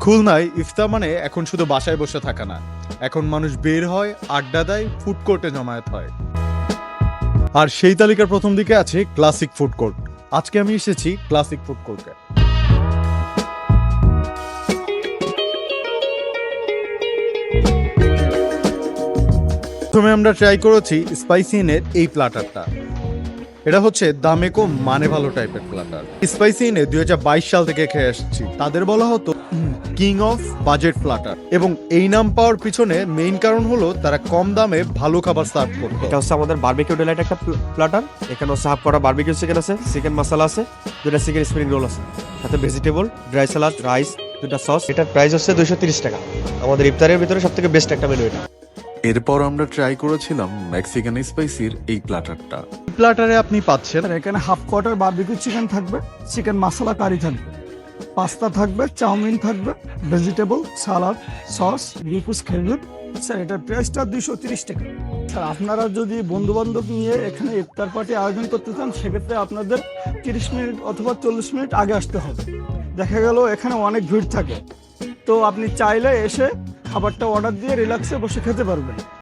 খুলনায় ইফতার মানে এখন শুধু বাসায় বসে থাকা না, এখন মানুষ বের হয়, আড্ডা দেয়, ফুড কোর্টে জমায়েত হয়। আর সেই তালিকার প্রথম দিকে আছে ক্লাসিক ফুড কোর্ট। আজকে আমি এসেছি ক্লাসিক ফুড কোর্টে। প্রথমে আমরা ট্রাই করেছি স্পাইসি ইনের এই প্ল্যাটারটা। এটা হচ্ছে দামে কম মানে ভালো টাইপের প্ল্যাটার। স্পাইসি ইনে 2022 সাল থেকে খেয়ে আসছি। তাদের বলা হতো কিং অফ বাজেট প্ল্যাটার, এবং এই নাম পাওয়ার পিছনে মেইন কারণ হলো তারা কম দামে ভালো খাবার সার্ভ করতো। এটা হচ্ছে আমাদের বারবিকিউ ডিলাইট একটা প্ল্যাটার। এখানে হচ্ছে হাফ করা বারবিকিউ চিকেন আছে, চিকেন মশলা আছে, দুটা চিকেন স্প্রিং রোল আছে, সাথে ভেজিটেবল, ড্রাই স্যালাড, রাইস, দুটা সস। এটার প্রাইস হচ্ছে 230 টাকা। আমাদের ইফতারের ভিতরে সবথেকে বেস্ট একটা মেনু এটা। এরপর আমরা ট্রাই করেছিলাম মেক্সিকান স্পাইসির এই প্ল্যাটারটা। প্ল্যাটারে আপনি পাচ্ছেন এখানে হাফ কোয়ার্টার বারবিকিউ চিকেন থাকবে, চিকেন মশলা কারি থাকবে, পাস্তা থাকবে, চাউমিন থাকবে, ভেজিটেবল, সালাদ, সস, রিকুস খেলবেন। স্যার এটার প্রাইসটা 230 টাকা। স্যার আপনারা যদি বন্ধু বান্ধব নিয়ে এখানে ইফতার পার্টি আয়োজন করতে চান, সেক্ষেত্রে আপনাদের 30 মিনিট অথবা 40 মিনিট আগে আসতে হবে। দেখা গেল এখানে অনেক ভিড় থাকে, তো আপনি চাইলে এসে খাবারটা অর্ডার দিয়ে রিল্যাক্সে বসে খেতে পারবেন।